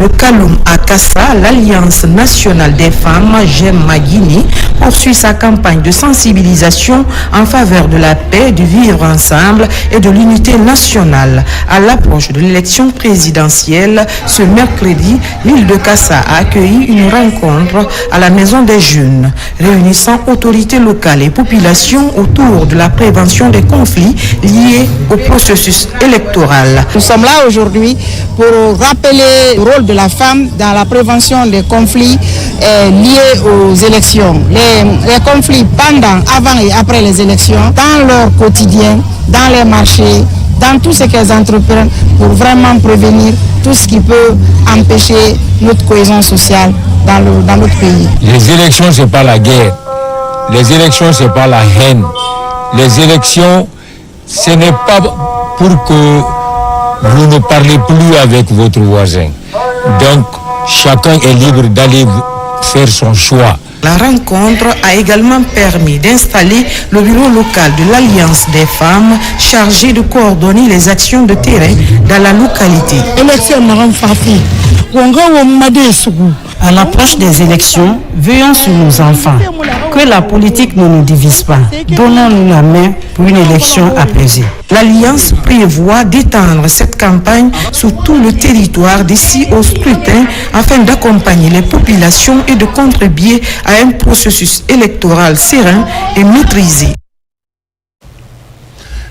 Le Kaloum à Kassa, l'Alliance nationale des femmes J'aime ma Guinée poursuit sa campagne de sensibilisation en faveur de la paix, du vivre ensemble et de l'unité nationale. À l'approche de l'élection présidentielle, ce mercredi, l'île de Kassa a accueilli une rencontre à la Maison des Jeunes, réunissant autorités locales et populations autour de la prévention des conflits liés au processus électoral. Nous sommes là aujourd'hui pour rappeler le rôle de la femme dans la prévention des conflits liés aux élections. Les conflits pendant, avant et après les élections, dans leur quotidien, dans les marchés, dans tout ce qu'elles entreprennent pour vraiment prévenir tout ce qui peut empêcher notre cohésion sociale dans notre pays. Les élections, ce n'est pas la guerre. Les élections, ce n'est pas la haine. Les élections, ce n'est pas pour que vous ne parlez plus avec votre voisin. Donc, chacun est libre d'aller faire son choix. La rencontre a également permis d'installer le bureau local de l'Alliance des femmes chargé de coordonner les actions de terrain dans la localité. À l'approche des élections, veillons sur nos enfants. Que la politique ne nous divise pas. Donnons-nous la main pour une élection apaisée. L'Alliance prévoit d'étendre cette campagne sur tout le territoire d'ici au scrutin afin d'accompagner les populations et de contribuer à un processus électoral serein et maîtrisé.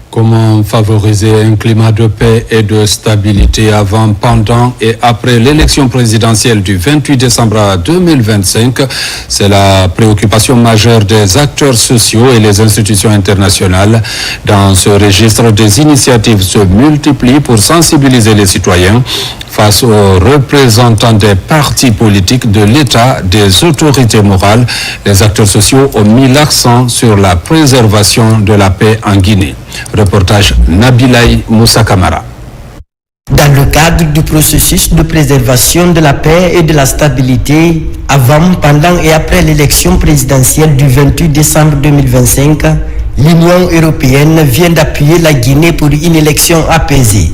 Comment favoriser un climat de paix et de stabilité avant, pendant et après l'élection présidentielle du 28 décembre 2025? C'est la préoccupation majeure des acteurs sociaux et les institutions internationales. Dans ce registre, des initiatives se multiplient pour sensibiliser les citoyens face aux représentants des partis politiques, de l'État, des autorités morales. Les acteurs sociaux ont mis l'accent sur la préservation de la paix en Guinée. Reportage Nabilaï Moussa Kamara. Dans le cadre du processus de préservation de la paix et de la stabilité, avant, pendant et après l'élection présidentielle du 28 décembre 2025, l'Union européenne vient d'appuyer la Guinée pour une élection apaisée.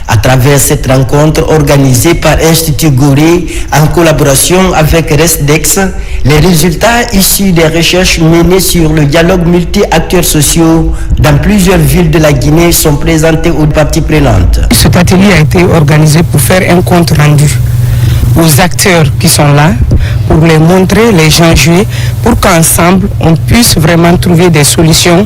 À travers cette rencontre organisée par Institut Gorée en collaboration avec Resdex, les résultats issus des recherches menées sur le dialogue multi-acteurs sociaux dans plusieurs villes de la Guinée sont présentés aux parties prenantes. Cet atelier a été organisé pour faire un compte rendu aux acteurs qui sont là, pour les montrer, les enjeux, pour qu'ensemble on puisse vraiment trouver des solutions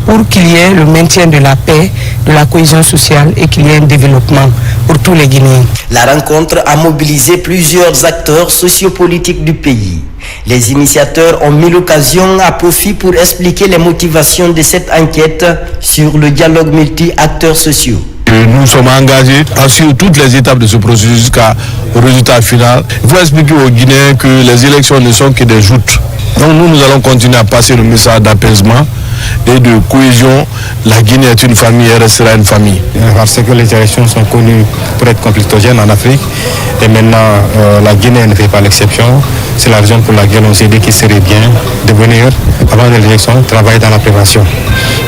pour qu'il y ait le maintien de la paix, de la cohésion sociale et qu'il y ait un développement pour tous les Guinéens. La rencontre a mobilisé plusieurs acteurs sociopolitiques du pays. Les initiateurs ont mis l'occasion à profit pour expliquer les motivations de cette enquête sur le dialogue multi-acteurs sociaux. Nous sommes engagés à suivre toutes les étapes de ce processus jusqu'au résultat final. Il faut expliquer aux Guinéens que les élections ne sont que des joutes. Donc nous allons continuer à passer le message d'apaisement et de cohésion. La Guinée est une famille et restera une famille. Parce que les élections sont connues pour être conflictogènes en Afrique et maintenant la Guinée ne fait pas l'exception. C'est la raison pour laquelle on s'est dit qu'il serait bien de venir avant l'élection travailler dans la prévention.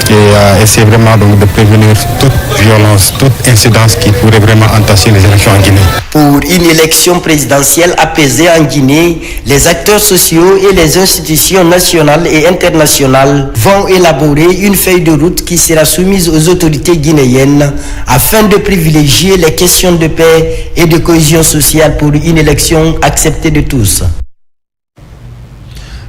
et essayer vraiment donc de prévenir toute violence, toute incidence qui pourrait vraiment entacher les élections en Guinée. Pour une élection présidentielle apaisée en Guinée, les acteurs sociaux et les institutions nationales et internationales vont élaborer une feuille de route qui sera soumise aux autorités guinéennes afin de privilégier les questions de paix et de cohésion sociale pour une élection acceptée de tous.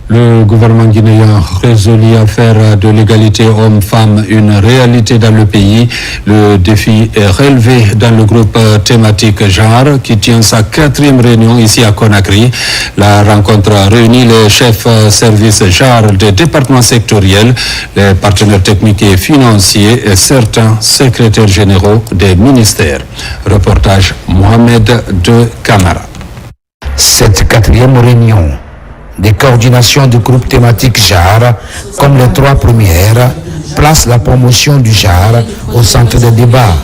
Le gouvernement guinéen résolu à faire de l'égalité homme-femme une réalité dans le pays. Le défi est relevé dans le groupe thématique genre qui tient sa 4e réunion ici à Conakry. La rencontre réunit les chefs services genre des départements sectoriels, les partenaires techniques et financiers et certains secrétaires généraux des ministères. Reportage Mohamed de Camara. Cette 4e réunion des coordinations du groupe thématique genre, comme les 3 premières, place la promotion du genre au centre des débats.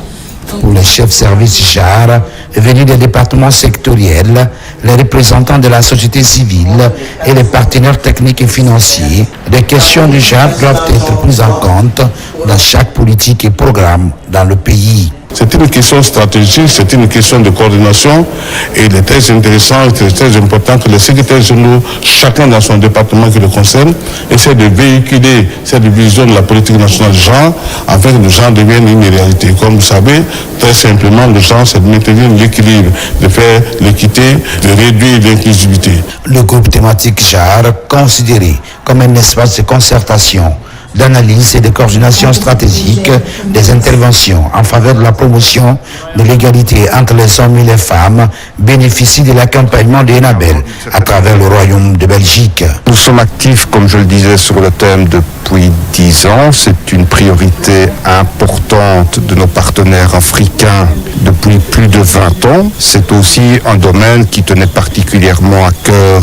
Pour les chefs services genre venus des départements sectoriels, les représentants de la société civile et les partenaires techniques et financiers, les questions du genre doivent être prises en compte dans chaque politique et programme dans le pays. C'est une question stratégique, c'est une question de coordination et il est très intéressant et très important que les secrétaires généraux, chacun dans son département qui le concerne, essaient de véhiculer cette vision de la politique nationale genre afin que le genre devienne une réalité. Comme vous savez, très simplement, le genre, c'est de maintenir l'équilibre, de faire l'équité, de réduire l'inclusivité. Le groupe thématique genre, considéré comme un espace de concertation, d'analyse et de coordination stratégique des interventions en faveur de la promotion de l'égalité entre les hommes et les femmes, bénéficie de l'accompagnement de Enabel à travers le Royaume de Belgique. Nous sommes actifs, comme je le disais, sur le thème depuis 10 ans. C'est une priorité importante de nos partenaires africains depuis plus de 20 ans. C'est aussi un domaine qui tenait particulièrement à cœur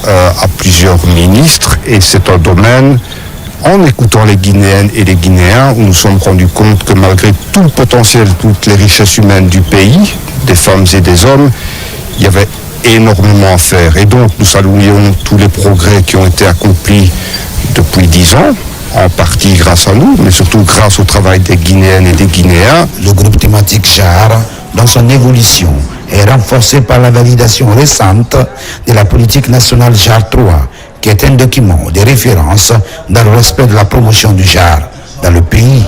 à plusieurs ministres et c'est un domaine, en écoutant les Guinéennes et les Guinéens, où nous nous sommes rendus compte que malgré tout le potentiel, toutes les richesses humaines du pays, des femmes et des hommes, il y avait énormément à faire. Et donc nous saluons tous les progrès qui ont été accomplis depuis 10 ans, en partie grâce à nous, mais surtout grâce au travail des Guinéennes et des Guinéens. Le groupe thématique genre, dans son évolution, est renforcé par la validation récente de la politique nationale genre 3, qui est un document de référence dans le respect de la promotion du genre dans le pays.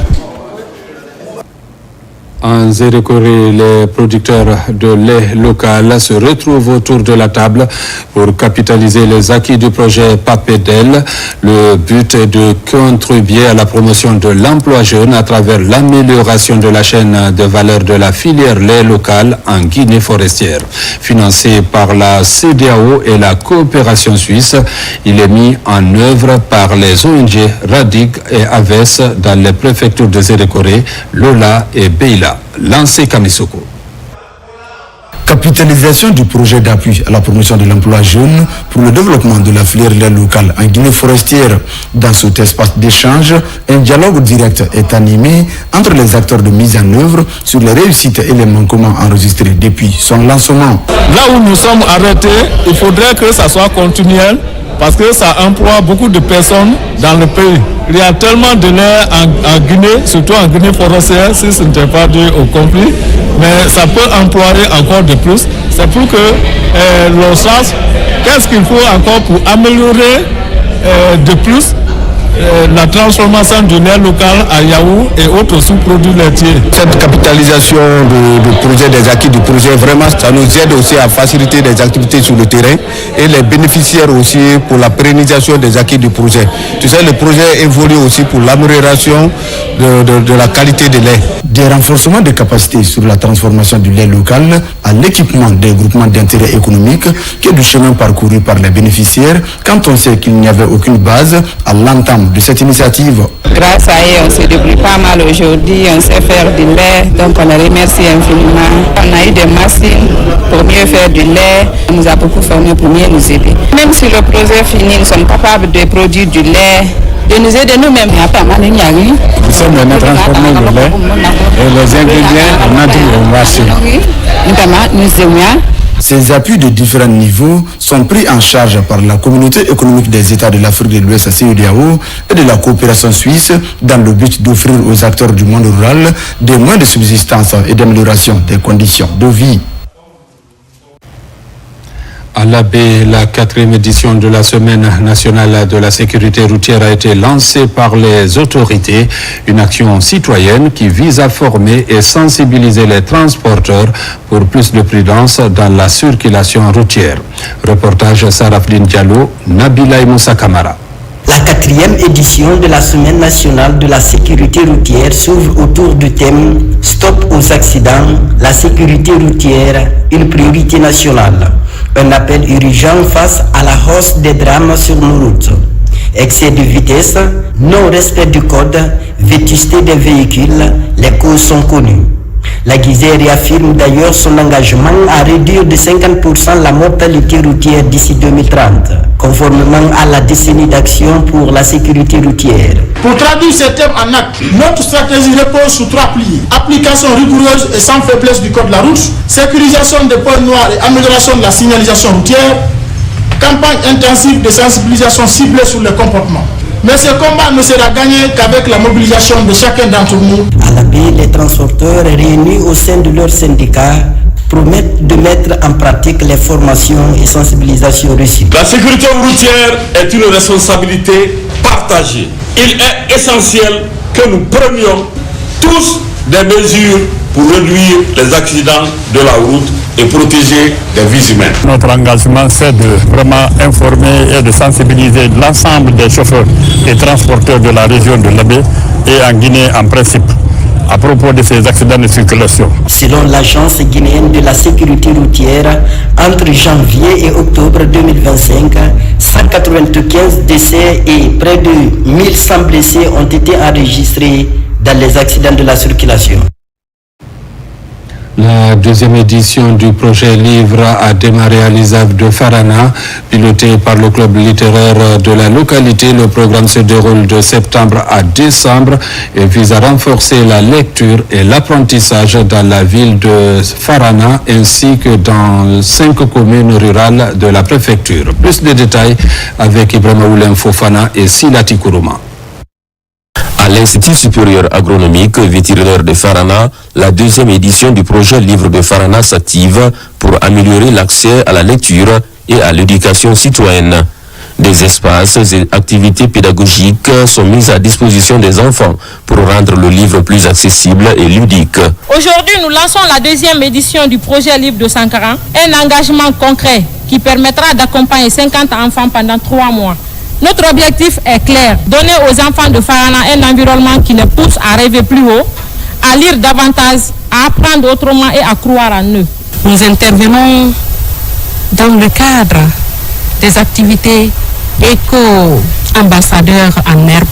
En Zérekoré, les producteurs de lait local se retrouvent autour de la table pour capitaliser les acquis du projet PAPEDEL. Le but est de contribuer à la promotion de l'emploi jeune à travers l'amélioration de la chaîne de valeur de la filière lait local en Guinée forestière. Financé par la CEDEAO et la coopération suisse, il est mis en œuvre par les ONG Radig et AVES dans les préfectures de Zérekoré, Lola et Beila. Lancé Kamisoko. Capitalisation du projet d'appui à la promotion de l'emploi jeune pour le développement de la filière lait locale en Guinée forestière. Dans cet espace d'échange, un dialogue direct est animé entre les acteurs de mise en œuvre sur les réussites et les manquements enregistrés depuis son lancement. Là où nous sommes arrêtés, il faudrait que ça soit continuel parce que ça emploie beaucoup de personnes dans le pays. Il y a tellement de lait en Guinée, surtout en Guinée forestière, si ce n'était pas dû au conflit, mais ça peut employer encore de plus. C'est pour que l'on sache qu'est-ce qu'il faut encore pour améliorer de plus la transformation du lait local à Yaourt et autres sous-produits laitiers. Cette capitalisation du projet, des acquis du projet, vraiment, ça nous aide aussi à faciliter les activités sur le terrain et les bénéficiaires aussi pour la pérennisation des acquis du projet. Tu sais, le projet évolue aussi pour l'amélioration de la qualité des laits. Des renforcements de capacités sur la transformation du lait local à l'équipement des groupements d'intérêt économique qui est du chemin parcouru par les bénéficiaires quand on sait qu'il n'y avait aucune base à l'entame de cette initiative. Grâce à eux, on se débrouille pas mal aujourd'hui, on sait faire du lait, donc on les remercie infiniment. On a eu des machines pour mieux faire du lait, on nous a beaucoup formés pour mieux nous aider. Même si le projet finit, nous sommes capables de produire du lait, de nous aider nous-mêmes. Nous sommes venus transformer le lait et les ingrédients naturels au marché. Ces appuis de différents niveaux sont pris en charge par la communauté économique des États de l'Afrique de l'Ouest, CEDEAO, et de la coopération suisse dans le but d'offrir aux acteurs du monde rural des moyens de subsistance et d'amélioration des conditions de vie. À l'Abbé, la 4e édition de la Semaine nationale de la sécurité routière a été lancée par les autorités. Une action citoyenne qui vise à former et sensibiliser les transporteurs pour plus de prudence dans la circulation routière. Reportage Sarafline Diallo, Nabila Moussa Kamara. La 4e édition de la Semaine nationale de la sécurité routière s'ouvre autour du thème « Stop aux accidents, la sécurité routière, une priorité nationale ». Un appel urgent face à la hausse des drames sur nos routes. Excès de vitesse, non-respect du code, vétusté des véhicules, les causes sont connues. La Guisère réaffirme d'ailleurs son engagement à réduire de 50% la mortalité routière d'ici 2030, conformément à la décennie d'action pour la sécurité routière. Pour traduire ces thèmes en actes, notre stratégie repose sur 3 piliers. Application rigoureuse et sans faiblesse du code de la route, sécurisation des points noirs et amélioration de la signalisation routière, campagne intensive de sensibilisation ciblée sur le comportement. Mais ce combat ne sera gagné qu'avec la mobilisation de chacun d'entre nous. À l'Abbé, les transporteurs réunis au sein de leur syndicat promettent de mettre en pratique les formations et sensibilisations reçues. La sécurité routière est une responsabilité partagée. Il est essentiel que nous prenions tous des mesures pour réduire les accidents de la route et protéger des vies humaines. Notre engagement, c'est de vraiment informer et de sensibiliser l'ensemble des chauffeurs et transporteurs de la région de l'Abbé et en Guinée en principe à propos de ces accidents de circulation. Selon l'Agence guinéenne de la sécurité routière, entre janvier et octobre 2025, 195 décès et près de 1100 blessés ont été enregistrés dans les accidents de la circulation. La 2e édition du projet Livre a démarré à l'ISAF de Farana. Piloté par le club littéraire de la localité, le programme se déroule de septembre à décembre et vise à renforcer la lecture et l'apprentissage dans la ville de Farana ainsi que dans 5 communes rurales de la préfecture. Plus de détails avec Ibrahima Oulem Fofana et Silati Kourouma. À l'Institut supérieur agronomique vétérinaire de Farana, la 2e édition du projet Livre de Farana s'active pour améliorer l'accès à la lecture et à l'éducation citoyenne. Des espaces et activités pédagogiques sont mis à disposition des enfants pour rendre le livre plus accessible et ludique. Aujourd'hui, nous lançons la 2e édition du projet Livre de Sankara, un engagement concret qui permettra d'accompagner 50 enfants pendant 3 mois. Notre objectif est clair, donner aux enfants de Farana un environnement qui les pousse à rêver plus haut, à lire davantage, à apprendre autrement et à croire en eux. Nous intervenons dans le cadre des activités éco-ambassadeurs en herbe.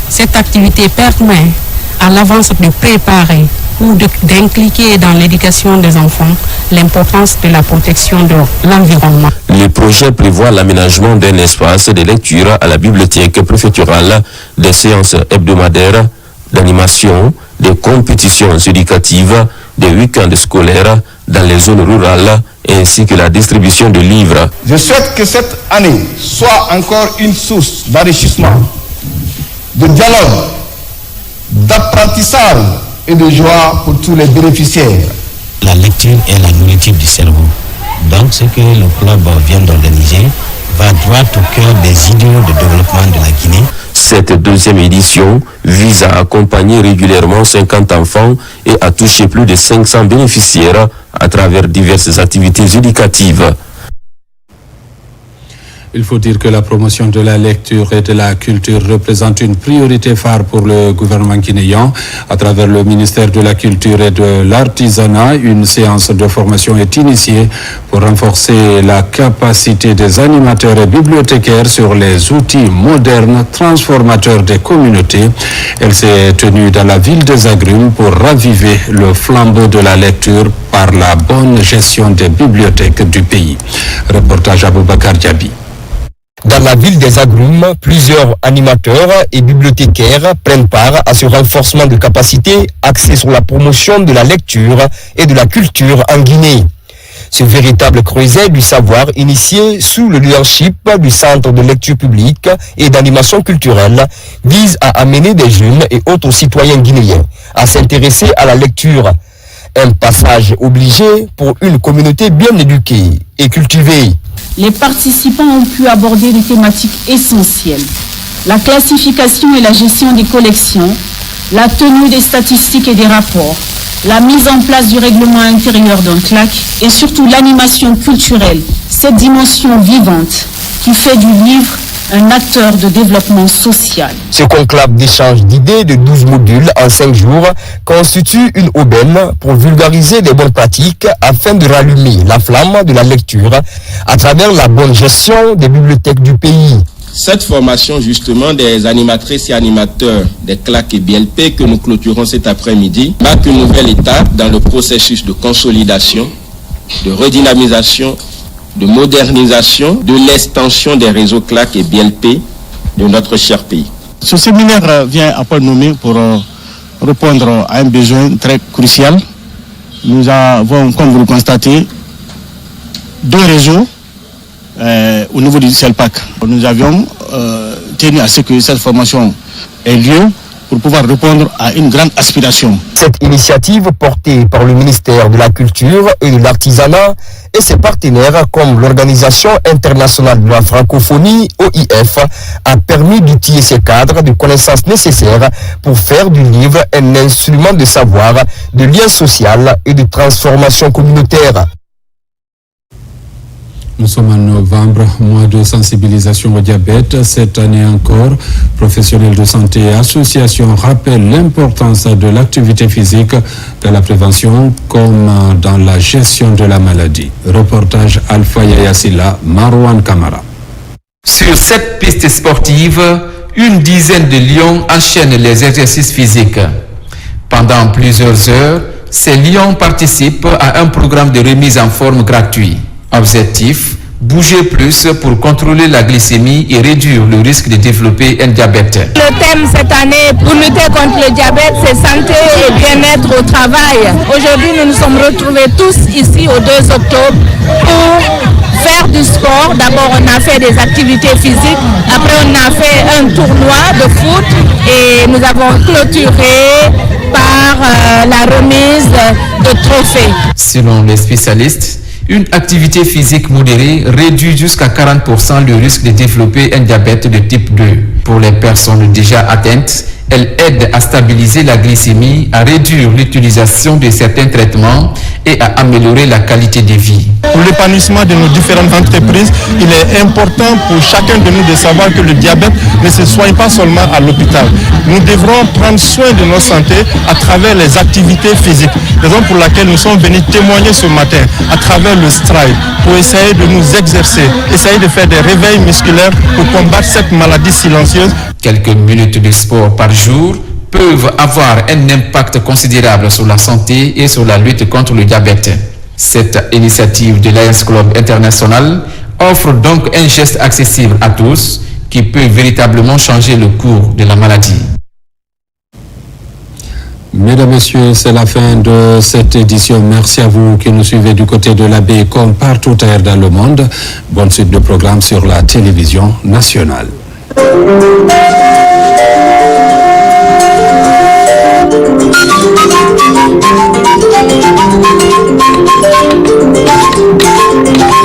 Cette activité permet à l'avance de préparer ou d'impliquer dans l'éducation des enfants l'importance de la protection de l'environnement. Le projet prévoit l'aménagement d'un espace de lecture à la bibliothèque préfectorale, des séances hebdomadaires d'animation, des compétitions éducatives, des week-ends scolaires dans les zones rurales ainsi que la distribution de livres. Je souhaite que cette année soit encore une source d'enrichissement, de dialogue, d'apprentissage et de joie pour tous les bénéficiaires. La lecture est la nourriture du cerveau. Donc ce que le club vient d'organiser va droit au cœur des idéaux de développement de la Guinée. Cette 2e édition vise à accompagner régulièrement 50 enfants et à toucher plus de 500 bénéficiaires à travers diverses activités éducatives. Il faut dire que la promotion de la lecture et de la culture représente une priorité phare pour le gouvernement guinéen. À travers le ministère de la Culture et de l'Artisanat, une séance de formation est initiée pour renforcer la capacité des animateurs et bibliothécaires sur les outils modernes transformateurs des communautés. Elle s'est tenue dans la ville des Agrumes pour raviver le flambeau de la lecture par la bonne gestion des bibliothèques du pays. Reportage Aboubakar Diaby. Dans la ville des Agrumes, plusieurs animateurs et bibliothécaires prennent part à ce renforcement de capacité axé sur la promotion de la lecture et de la culture en Guinée. Ce véritable creuset du savoir initié sous le leadership du Centre de lecture publique et d'animation culturelle vise à amener des jeunes et autres citoyens guinéens à s'intéresser à la lecture. Un passage obligé pour une communauté bien éduquée et cultivée. Les participants ont pu aborder des thématiques essentielles. La classification et la gestion des collections, la tenue des statistiques et des rapports, la mise en place du règlement intérieur d'un CLAC et surtout l'animation culturelle, cette dimension vivante qui fait du livre un acteur de développement social. Ce conclave d'échange d'idées de 12 modules en 5 jours constitue une aubaine pour vulgariser les bonnes pratiques afin de rallumer la flamme de la lecture à travers la bonne gestion des bibliothèques du pays. Cette formation justement des animatrices et animateurs des CLAC et BLP que nous clôturons cet après-midi marque une nouvelle étape dans le processus de consolidation, de redynamisation, de modernisation, de l'extension des réseaux CLAC et BLP de notre cher pays. Ce séminaire vient à point nommé pour répondre à un besoin très crucial. Nous avons, comme vous le constatez, 2 réseaux au niveau du CELPAC. Nous avions tenu à ce que cette formation ait lieu pour pouvoir répondre à une grande aspiration. Cette initiative portée par le ministère de la Culture et de l'Artisanat et ses partenaires comme l'Organisation internationale de la francophonie, OIF, a permis d'utiliser ces cadres de connaissances nécessaires pour faire du livre un instrument de savoir, de lien social et de transformation communautaire. Nous sommes en novembre, mois de sensibilisation au diabète. Cette année encore, professionnels de santé et associations rappellent l'importance de l'activité physique dans la prévention comme dans la gestion de la maladie. Reportage Alpha Yayasila, Marwan Kamara. Sur cette piste sportive, une dizaine de lions enchaînent les exercices physiques. Pendant plusieurs heures, ces lions participent à un programme de remise en forme gratuit. Objectif, bouger plus pour contrôler la glycémie et réduire le risque de développer un diabète. Le thème cette année pour lutter contre le diabète, c'est santé et bien-être au travail. Aujourd'hui, nous nous sommes retrouvés tous ici au 2 octobre pour faire du sport. D'abord, on a fait des activités physiques. Après, on a fait un tournoi de foot et nous avons clôturé par la remise de trophées. Selon les spécialistes, une activité physique modérée réduit jusqu'à 40% le risque de développer un diabète de type 2. Pour les personnes déjà atteintes, elle aide à stabiliser la glycémie, à réduire l'utilisation de certains traitements et à améliorer la qualité de vie. Pour l'épanouissement de nos différentes entreprises, il est important pour chacun de nous de savoir que le diabète ne se soigne pas seulement à l'hôpital. Nous devrons prendre soin de notre santé à travers les activités physiques. Raison pour laquelle nous sommes venus témoigner ce matin à travers le stride pour essayer de nous exercer, essayer de faire des réveils musculaires pour combattre cette maladie silencieuse. Quelques minutes de sport par jour peuvent avoir un impact considérable sur la santé et sur la lutte contre le diabète. Cette initiative de Lions Club International offre donc un geste accessible à tous qui peut véritablement changer le cours de la maladie. Mesdames, Messieurs, c'est la fin de cette édition. Merci à vous qui nous suivez du côté de la baie comme partout ailleurs dans le monde. Bonne suite de programmes sur la télévision nationale.